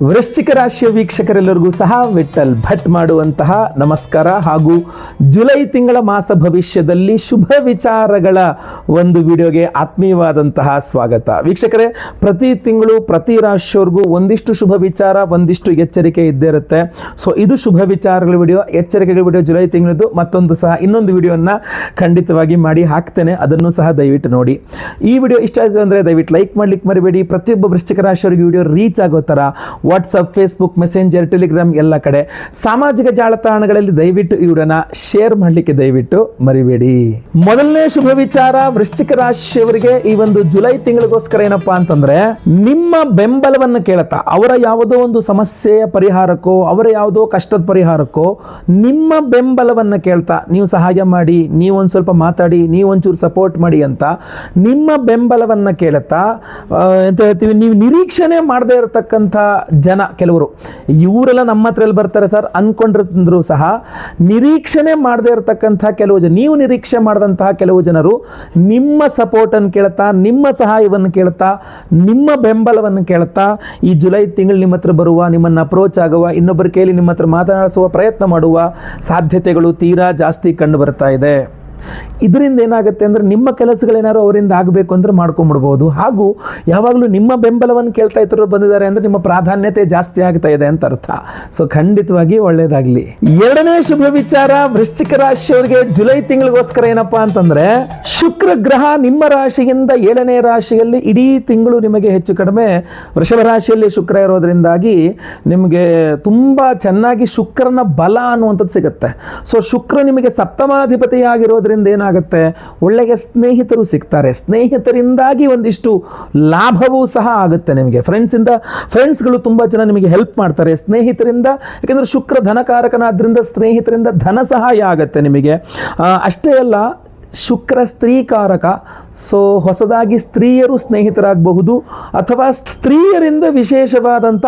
ವೃಶ್ಚಿಕ ರಾಶಿಯ ವೀಕ್ಷಕರೆಲ್ಲರಿಗೂ ಸಹ ವಿಠಲ್ ಭಟ್ ಮಾಡುವಂತಹ ನಮಸ್ಕಾರ ಹಾಗೂ ಜುಲೈ ತಿಂಗಳ ಮಾಸ ಭವಿಷ್ಯದಲ್ಲಿ ಶುಭ ವಿಚಾರಗಳ ಒಂದು ವಿಡಿಯೋಗೆ ಆತ್ಮೀಯವಾದಂತಹ ಸ್ವಾಗತ. ವೀಕ್ಷಕರೇ, ಪ್ರತಿ ತಿಂಗಳು ಪ್ರತಿ ರಾಶಿಯವರೆಗೂ ಒಂದಿಷ್ಟು ಶುಭ ವಿಚಾರ, ಒಂದಿಷ್ಟು ಎಚ್ಚರಿಕೆ ಇದ್ದೇ ಇರುತ್ತೆ. ಸೊ ಇದು ಶುಭ ವಿಚಾರಗಳ ವಿಡಿಯೋ, ಎಚ್ಚರಿಕೆಗಳ ವಿಡಿಯೋ ಜುಲೈ ತಿಂಗಳದ್ದು. ಮತ್ತೊಂದು ಸಹ ಇನ್ನೊಂದು ವಿಡಿಯೋನ ಖಂಡಿತವಾಗಿ ಮಾಡಿ ಹಾಕ್ತೇನೆ, ಅದನ್ನು ಸಹ ದಯವಿಟ್ಟು ನೋಡಿ. ಈ ವಿಡಿಯೋ ಇಷ್ಟ ಆಯಿತು ಅಂದರೆ ದಯವಿಟ್ಟು ಲೈಕ್ ಮಾಡ್ಲಿಕ್ಕೆ ಮರಿಬೇಡಿ. ಪ್ರತಿಯೊಬ್ಬ ವೃಶ್ಚಿಕ ರಾಶಿಯವರಿಗೆ ವಿಡಿಯೋ ರೀಚ್ ಆಗೋ ಥರ ವಾಟ್ಸಪ್, ಫೇಸ್ಬುಕ್, ಮೆಸೆಂಜರ್, ಟೆಲಿಗ್ರಾಮ್ ಎಲ್ಲ ಕಡೆ ಸಾಮಾಜಿಕ ಜಾಲತಾಣಗಳಲ್ಲಿ ದಯವಿಟ್ಟು ಈ ವಿಡಿಯೋನ ಶೇರ್ ಮಾಡಲಿಕ್ಕೆ ದಯವಿಟ್ಟು ಮರಿಬೇಡಿ. ಮೊದಲನೇ ಶುಭ ವಿಚಾರ ವೃಶ್ಚಿಕ ರಾಶಿಯವರಿಗೆ ಈ ಒಂದು ಜುಲೈ ತಿಂಗಳಿಗೋಸ್ಕರ ಏನಪ್ಪಾ ಅಂತಂದ್ರೆ, ನಿಮ್ಮ ಬೆಂಬಲವನ್ನು ಕೇಳುತ್ತಾ ಅವರ ಯಾವುದೋ ಒಂದು ಸಮಸ್ಯೆಯ ಪರಿಹಾರಕ್ಕೋ, ಅವರ ಯಾವುದೋ ಕಷ್ಟದ ಪರಿಹಾರಕ್ಕೋ ನಿಮ್ಮ ಬೆಂಬಲವನ್ನು ಕೇಳ್ತಾ ನೀವು ಸಹಾಯ ಮಾಡಿ, ನೀವೊಂದು ಸ್ವಲ್ಪ ಮಾತಾಡಿ, ನೀವೊಂಚೂರು ಸಪೋರ್ಟ್ ಮಾಡಿ ಅಂತ ನಿಮ್ಮ ಬೆಂಬಲವನ್ನು ಕೇಳುತ್ತಾ ಎಂತ ಹೇಳ್ತೀವಿ, ನೀವು ನಿರೀಕ್ಷಣೆ ಮಾಡದೇ ಇರತಕ್ಕಂಥ ಜನ ಕೆಲವರು, ಇವರೆಲ್ಲ ನಮ್ಮ ಹತ್ರ ಎಲ್ಲಿ ಬರ್ತಾರೆ ಸರ್ ಅನ್ಕೊಂಡಿದ್ರು ಸಹ ನಿರೀಕ್ಷಣೆ ಮಾಡದೇ ಇರತಕ್ಕಂಥ ಕೆಲವು ಜನ, ನೀವು ನಿರೀಕ್ಷೆ ಮಾಡಿದಂತಹ ಕೆಲವು ಜನರು ನಿಮ್ಮ ಸಪೋರ್ಟನ್ನು ಕೇಳ್ತಾ, ನಿಮ್ಮ ಸಹಾಯವನ್ನು ಕೇಳ್ತಾ, ನಿಮ್ಮ ಬೆಂಬಲವನ್ನು ಕೇಳ್ತಾ ಈ ಜುಲೈ ತಿಂಗಳು ನಿಮ್ಮ ಹತ್ರ ಬರುವ, ನಿಮ್ಮನ್ನು ಅಪ್ರೋಚ್ ಆಗುವ, ಇನ್ನೊಬ್ಬರ ಕೈಲಿ ನಿಮ್ಮ ಹತ್ರ ಮಾತನಾಡಿಸುವ ಪ್ರಯತ್ನ ಮಾಡುವ ಸಾಧ್ಯತೆಗಳು ತೀರಾ ಜಾಸ್ತಿ ಕಂಡು ಬರ್ತಾ ಇದೆ. ಇದರಿಂದ ಏನಾಗುತ್ತೆ ಅಂದರೆ, ನಿಮ್ಮ ಕೆಲಸಗಳೇನಾದ್ರು ಅವರಿಂದ ಆಗಬೇಕು ಅಂದರೆ ಮಾಡ್ಕೊಂಡ್ಬಿಡ್ಬೋದು. ಹಾಗೂ ಯಾವಾಗಲೂ ನಿಮ್ಮ ಬೆಂಬಲವನ್ನು ಕೇಳ್ತಾ ಇದ್ರು ಬಂದಿದ್ದಾರೆ ಅಂದರೆ ನಿಮ್ಮ ಪ್ರಾಧಾನ್ಯತೆ ಜಾಸ್ತಿ ಆಗ್ತಾ ಇದೆ ಅಂತ ಅರ್ಥ. ಸೊ ಖಂಡಿತವಾಗಿ ಒಳ್ಳೆಯದಾಗಲಿ. ಎರಡನೇ ಶುಭ ವಿಚಾರ ವೃಶ್ಚಿಕ ರಾಶಿಯವರಿಗೆ ಜುಲೈ ತಿಂಗಳಿಗೋಸ್ಕರ ಏನಪ್ಪಾ ಅಂತಂದ್ರೆ, ಶುಕ್ರ ಗ್ರಹ ನಿಮ್ಮ ರಾಶಿಯಿಂದ 7ನೇ ರಾಶಿಯಲ್ಲಿ ಇಡೀ ತಿಂಗಳು ನಿಮಗೆ ಹೆಚ್ಚು ಕಡಿಮೆ ವೃಷಭ ರಾಶಿಯಲ್ಲಿ ಶುಕ್ರ ಇರೋದ್ರಿಂದಾಗಿ ನಿಮಗೆ ತುಂಬ ಚೆನ್ನಾಗಿ ಶುಕ್ರನ ಬಲ ಅನ್ನುವಂಥದ್ದು ಸಿಗುತ್ತೆ. ಸೊ ಶುಕ್ರ ನಿಮಗೆ ಸಪ್ತಮಾಧಿಪತಿಯಾಗಿರೋದ್ರಿಂದ ಏನಾಗುತ್ತೆ, ಒಳ್ಳೆಯ ಸ್ನೇಹಿತರು ಸಿಗ್ತಾರೆ. ಸ್ನೇಹಿತರಿಂದಾಗಿ ಒಂದಿಷ್ಟು ಲಾಭವೂ ಸಹ ಆಗುತ್ತೆ ನಿಮಗೆ. ಫ್ರೆಂಡ್ಸ್ಗಳು ತುಂಬ ಜನ ನಿಮಗೆ ಹೆಲ್ಪ್ ಮಾಡ್ತಾರೆ ಸ್ನೇಹಿತರಿಂದ. ಯಾಕೆಂದರೆ ಶುಕ್ರ ಧನಕಾರಕನಾದ್ರಿಂದ ಸ್ನೇಹಿತರಿಂದ ಧನ ಸಹಾಯ ಆಗುತ್ತೆ ನಿಮಗೆ. ಅಷ್ಟೇ ಅಲ್ಲ, ಶುಕ್ರ ಸ್ತ್ರೀಕಾರಕ. ಸೊ ಹೊಸದಾಗಿ ಸ್ತ್ರೀಯರು ಸ್ನೇಹಿತರಾಗಬಹುದು, ಅಥವಾ ಸ್ತ್ರೀಯರಿಂದ ವಿಶೇಷವಾದಂಥ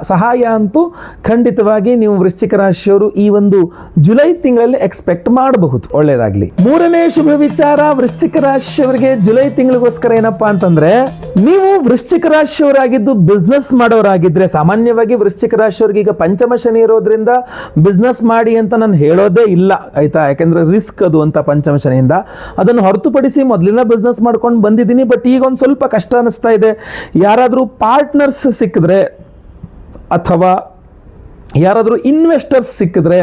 ಸಹಾಯ ಅಂತೂ ಖಂಡಿತವಾಗಿ ನೀವು ವೃಶ್ಚಿಕ ರಾಶಿಯವರು ಈ ಒಂದು ಜುಲೈ ತಿಂಗಳಲ್ಲಿ ಎಕ್ಸ್ಪೆಕ್ಟ್ ಮಾಡಬಹುದು. ಒಳ್ಳೆಯದಾಗಲಿ. ಮೂರನೇ ಶುಭ ವಿಚಾರ ವೃಶ್ಚಿಕ ರಾಶಿಯವರಿಗೆ ಜುಲೈ ತಿಂಗಳಿಗೋಸ್ಕರ ಏನಪ್ಪಾ ಅಂತಂದ್ರೆ, ನೀವು ವೃಶ್ಚಿಕ ರಾಶಿಯವರಾಗಿದ್ದು ಬಿಸ್ನೆಸ್ ಮಾಡೋರಾಗಿದ್ರೆ, ಸಾಮಾನ್ಯವಾಗಿ ವೃಶ್ಚಿಕ ರಾಶಿಯವರಿಗೆ ಈಗ ಪಂಚಮ ಶನಿ ಇರೋದ್ರಿಂದ ಬಿಸ್ನೆಸ್ ಮಾಡಿ ಅಂತ ನಾನು ಹೇಳೋದೇ ಇಲ್ಲ, ಆಯ್ತಾ. ಯಾಕೆಂದ್ರೆ ರಿಸ್ಕ್ ಅದು ಅಂತ ಪಂಚಮ ಶನಿಯಿಂದ. ಅದನ್ನು ಹೊರತುಪಡಿಸಿ ಮೊದಲಿನ ಬಿಸ್ನೆಸ್ ಮಾಡ್ಕೊಂಡು ಬಂದಿದ್ದೀನಿ, ಬಟ್ ಈಗ ಒಂದು ಸ್ವಲ್ಪ ಕಷ್ಟ ಅನಿಸ್ತಾ ಇದೆ. ಯಾರಾದರೂ ಪಾರ್ಟ್ನರ್ಸ್ ಸಿಕ್ಕಿದ್ರೆ ಅಥವಾ ಯಾರಾದರೂ ಇನ್ವೆಸ್ಟರ್ಸ್ ಸಿಕ್ಕಿದ್ರೆ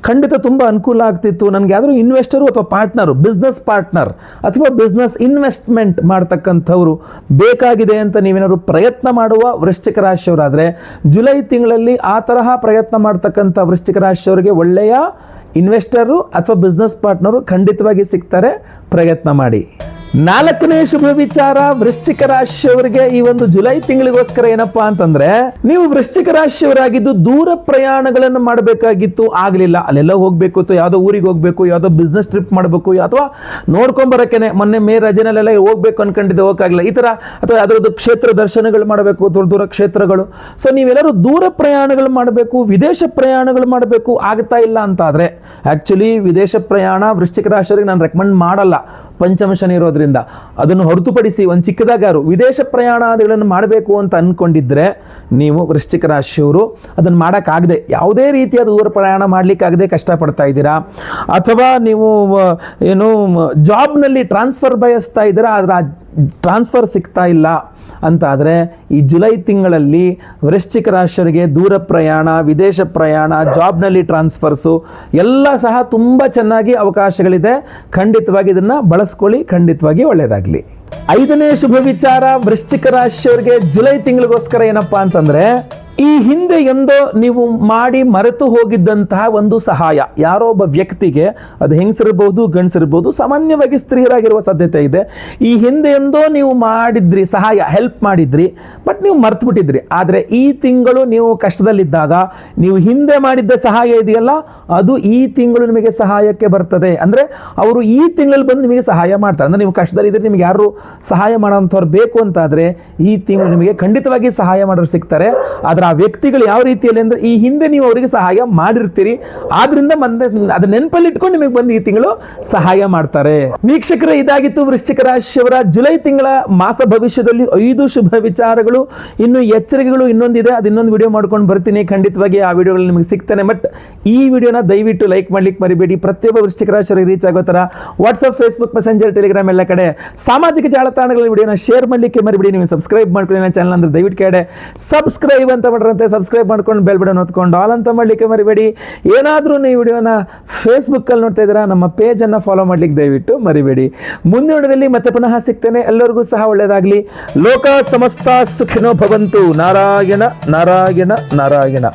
ಖಂಡಿತ ತುಂಬ ಅನುಕೂಲ ಆಗ್ತಿತ್ತು ನನಗೆ. ಯಾರಾದರೂ ಇನ್ವೆಸ್ಟರು ಅಥವಾ ಪಾರ್ಟ್ನರು, ಬಿಸ್ನೆಸ್ ಪಾರ್ಟ್ನರ್ ಅಥವಾ ಬಿಸ್ನೆಸ್ ಇನ್ವೆಸ್ಟ್ಮೆಂಟ್ ಮಾಡ್ತಕ್ಕಂಥವ್ರು ಬೇಕಾಗಿದೆ ಅಂತ ನೀವೇನಾದ್ರು ಪ್ರಯತ್ನ ಮಾಡುವ ವೃಶ್ಚಿಕ ರಾಶಿಯವರಾದರೆ, ಜುಲೈ ತಿಂಗಳಲ್ಲಿ ಆ ತರಹ ಪ್ರಯತ್ನ ಮಾಡ್ತಕ್ಕಂಥ ವೃಶ್ಚಿಕ ರಾಶಿಯವರಿಗೆ ಒಳ್ಳೆಯ ಇನ್ವೆಸ್ಟರು ಅಥವಾ ಬಿಸ್ನೆಸ್ ಪಾರ್ಟ್ನರು ಖಂಡಿತವಾಗಿ ಸಿಗ್ತಾರೆ, ಪ್ರಯತ್ನ ಮಾಡಿ. ನಾಲ್ಕನೇ ಶುಭ ವಿಚಾರ ವೃಶ್ಚಿಕ ರಾಶಿಯವರಿಗೆ ಈ ಒಂದು ಜುಲೈ ತಿಂಗಳಿಗೋಸ್ಕರ ಏನಪ್ಪಾ ಅಂತಂದ್ರೆ, ನೀವು ವೃಶ್ಚಿಕ ರಾಶಿಯವರಾಗಿದ್ದು ದೂರ ಪ್ರಯಾಣಗಳನ್ನು ಮಾಡಬೇಕಾಗಿತ್ತು, ಆಗಲಿಲ್ಲ. ಅಲ್ಲೆಲ್ಲ ಹೋಗ್ಬೇಕು, ಅಥವಾ ಯಾವುದೋ ಊರಿಗೆ ಹೋಗ್ಬೇಕು, ಯಾವುದೋ ಬಿಸ್ನೆಸ್ ಟ್ರಿಪ್ ಮಾಡಬೇಕು, ಅಥವಾ ನೋಡ್ಕೊಂಬರಕ್ಕೇನೆ ಮೊನ್ನೆ ಮೇ ರಜೆನಲ್ಲೆಲ್ಲ ಹೋಗ್ಬೇಕು ಅನ್ಕೊಂಡಿದ್ದೆ, ಹೋಗಕ್ಕಾಗಿಲ್ಲ ಈ ತರ, ಅಥವಾ ಯಾವ್ದಾದ್ರು ಕ್ಷೇತ್ರ ದರ್ಶನಗಳು ಮಾಡಬೇಕು, ದೂರ ದೂರ ಕ್ಷೇತ್ರಗಳು. ಸೊ ನೀವೆಲ್ಲರೂ ದೂರ ಪ್ರಯಾಣಗಳು ಮಾಡಬೇಕು, ವಿದೇಶ ಪ್ರಯಾಣಗಳು ಮಾಡಬೇಕು, ಆಗ್ತಾ ಇಲ್ಲ ಅಂತ ಆದ್ರೆ, ಆಕ್ಚುಲಿ ವಿದೇಶ ಪ್ರಯಾಣ ವೃಶ್ಚಿಕ ರಾಶಿಯವರಿಗೆ ನಾನು ರೆಕಮೆಂಡ್ ಮಾಡಲ್ಲ ಪಂಚಮ ಶನಿ ಇರೋದ್ರಿಂದ. ಅದನ್ನು ಹೊರತುಪಡಿಸಿ ಒಂದು ಚಿಕ್ಕದಾಗಾರು ವಿದೇಶ ಪ್ರಯಾಣಗಳನ್ನು ಮಾಡಬೇಕು ಅಂತ ಅನ್ಕೊಂಡಿದ್ರೆ ನೀವು ವೃಶ್ಚಿಕ ರಾಶಿಯವರು ಅದನ್ನು ಮಾಡೋಕ್ಕಾಗದೆ, ಯಾವುದೇ ರೀತಿಯಾದ ದೂರ ಪ್ರಯಾಣ ಮಾಡಲಿಕ್ಕಾಗದೆ ಕಷ್ಟಪಡ್ತಾ ಇದ್ದೀರಾ, ಅಥವಾ ನೀವು ಏನು ಜಾಬ್ನಲ್ಲಿ ಟ್ರಾನ್ಸ್ಫರ್ ಬಯಸ್ತಾ ಇದ್ದೀರಾ, ಆದರೆ ಆ ಟ್ರಾನ್ಸ್ಫರ್ ಸಿಗ್ತಾ ಇಲ್ಲ ಅಂತ ಆದರೆ, ಈ ಜುಲೈ ತಿಂಗಳಲ್ಲಿ ವೃಶ್ಚಿಕ ರಾಶಿಯವರಿಗೆ ದೂರ ಪ್ರಯಾಣ, ವಿದೇಶ ಪ್ರಯಾಣ, ಜಾಬ್ನಲ್ಲಿ ಟ್ರಾನ್ಸ್ಫರ್ಸು ಎಲ್ಲ ಸಹ ತುಂಬ ಚೆನ್ನಾಗಿ ಅವಕಾಶಗಳಿದೆ. ಖಂಡಿತವಾಗಿ ಇದನ್ನು ಬಳಸ್ಕೊಳ್ಳಿ, ಖಂಡಿತವಾಗಿ ಒಳ್ಳೆಯದಾಗಲಿ. ಐದನೇ ಶುಭ ವಿಚಾರ ವೃಶ್ಚಿಕ ರಾಶಿಯವರಿಗೆ ಜುಲೈ ತಿಂಗಳಿಗೋಸ್ಕರ ಏನಪ್ಪಾ ಅಂತಂದ್ರೆ, ಈ ಹಿಂದೆ ಎಂದೋ ನೀವು ಮಾಡಿ ಮರೆತು ಹೋಗಿದ್ದಂತಹ ಒಂದು ಸಹಾಯ, ಯಾರೋ ಒಬ್ಬ ವ್ಯಕ್ತಿಗೆ, ಅದು ಹೆಂಗಸಿರ್ಬೋದು ಗಂಡಸಿರ್ಬೋದು, ಸಾಮಾನ್ಯವಾಗಿ ಸ್ತ್ರೀಯರಾಗಿರುವ ಸಾಧ್ಯತೆ ಇದೆ. ಈ ಹಿಂದೆ ಎಂದೋ ನೀವು ಮಾಡಿದ್ರಿ ಸಹಾಯ, ಹೆಲ್ಪ್ ಮಾಡಿದ್ರಿ, ಬಟ್ ನೀವು ಮರ್ತು ಬಿಟ್ಟಿದ್ರಿ. ಆದರೆ ಈ ತಿಂಗಳು ನೀವು ಕಷ್ಟದಲ್ಲಿದ್ದಾಗ ನೀವು ಹಿಂದೆ ಮಾಡಿದ್ದ ಸಹಾಯ ಇದೆಯಲ್ಲ, ಅದು ಈ ತಿಂಗಳು ನಿಮಗೆ ಸಹಾಯಕ್ಕೆ ಬರ್ತದೆ. ಅಂದರೆ ಅವರು ಈ ತಿಂಗಳಲ್ಲಿ ಬಂದು ನಿಮಗೆ ಸಹಾಯ ಮಾಡ್ತಾರೆ. ಅಂದರೆ ನೀವು ಕಷ್ಟದಲ್ಲಿದ್ದರೆ ನಿಮಗೆ ಯಾರು ಸಹಾಯ ಮಾಡೋಂಥವ್ರು ಬೇಕು ಅಂತಾದರೆ ಈ ತಿಂಗಳು ನಿಮಗೆ ಖಂಡಿತವಾಗಿ ಸಹಾಯ ಮಾಡೋರು ಸಿಗ್ತಾರೆ. ಆದರೆ ಆ ಆ ವ್ಯಕ್ತಿಗಳು ಯಾವ ರೀತಿಯಲ್ಲಿ ಅಂದರೆ ಈ ಹಿಂದೆ ನೀವು ಅವರಿಗೆ ಸಹಾಯ ಮಾಡಿರ್ತೀರಿ, ಆದ್ರಿಂದ ಅದು ನೆನಪಲ್ಲಿ ಇಟ್ಕೊಂಡು ನಿಮಗೆ ಬಂದು ಈ ತಿಂಗಳು ಸಹಾಯ ಮಾಡ್ತಾರೆ. ವೀಕ್ಷಕರೇ, ಇದಾಗಿತ್ತು ವೃಶ್ಚಿಕ ರಾಶಿಯವರ ಜುಲೈ ತಿಂಗಳ ಮಾಸ ಭವಿಷ್ಯದಲ್ಲಿ 5 ಶುಭ ವಿಚಾರಗಳು. ಇನ್ನು ಎಚ್ಚರಿಕೆಗಳು ಇನ್ನೊಂದಿದೆ, ಅದು ಇನ್ನೊಂದು ವಿಡಿಯೋ ಮಾಡ್ಕೊಂಡು ಬರ್ತೀನಿ. ಖಂಡಿತವಾಗಿ ಆ ವಿಡಿಯೋಗಳು ನಿಮಗೆ ಸಿಗ್ತಾನೆ. ಬಟ್ ಈ ವಿಡಿಯೋನ ದಯವಿಟ್ಟು ಲೈಕ್ ಮಾಡ್ಲಿಕ್ಕೆ ಮರಿಬೇಡಿ. ಪ್ರತಿಯೊಬ್ಬ ವೃಶ್ಚಿಕ ರಾಶಿಯವರಿಗೆ ರೀಚ್ ಆಗೋ ಥರ ವಾಟ್ಸ್ಆಪ್, ಫೇಸ್ಬುಕ್, ಮೆಸೆಂಜರ್, ಟೆಲಿಗ್ರಾಮ್ ಎಲ್ಲ ಕಡೆ ಸಾಮಾಜಿಕ ಜಾಲತಾಣಗಳಲ್ಲಿ ವಿಡಿಯೋನ ಶೇರ್ ಮಾಡ್ಲಿಕ್ಕೆ ಮರಿಬೇಡಿ. ನೀವು ಸಬ್ಸ್ಕ್ರೈಬ್ ಮಾಡ್ಕೊಳ್ಳಿ ನನ್ನ ಚಾನಲ್ ಅಂದ್ರೆ ದಯವಿಟ್ಟು ಕಡೆ ಸಬ್ಸ್ಕ್ರೈಬ್ ಅಂತ ಮಾಡ್ರಂತೆ, ಸಬ್ಸ್ಕ್ರೈಬ್ ಮಾಡ್ಕೊಂಡು ಬೆಲ್ ಬಟನ್ ಹೊತ್ಕೊಂಡು ಆಲ್ ಅಂತ ಮಾಡ್ಲಿಕ್ಕೆ ಮರಿಬೇಡಿ. ಏನಾದರೂ ನೀವು ವಿಡಿಯೋನ ಫೇಸ್ಬುಕ್ಕಲ್ಲಿ ನೋಡ್ತಾ ಇದ್ದೀರಾ, ನಮ್ಮ ಪೇಜನ್ನು ಫಾಲೋ ಮಾಡ್ಲಿಕ್ಕೆ ದಯವಿಟ್ಟು ಮರಿಬೇಡಿ. ಮುಂದಿನ ವಿಡಿಯೋದಲ್ಲಿ ಮತ್ತೆ ಪುನಃ ಸಿಗ್ತೇನೆ. ಎಲ್ಲರಿಗೂ ಸಹ ಒಳ್ಳೆಯದಾಗಲಿ. ಲೋಕ ಸಮಸ್ತ ಸುಖಿನೋ ಭವಂತು. ನಾರಾಯಣ ನಾರಾಯಣ ನಾರಾಯಣ.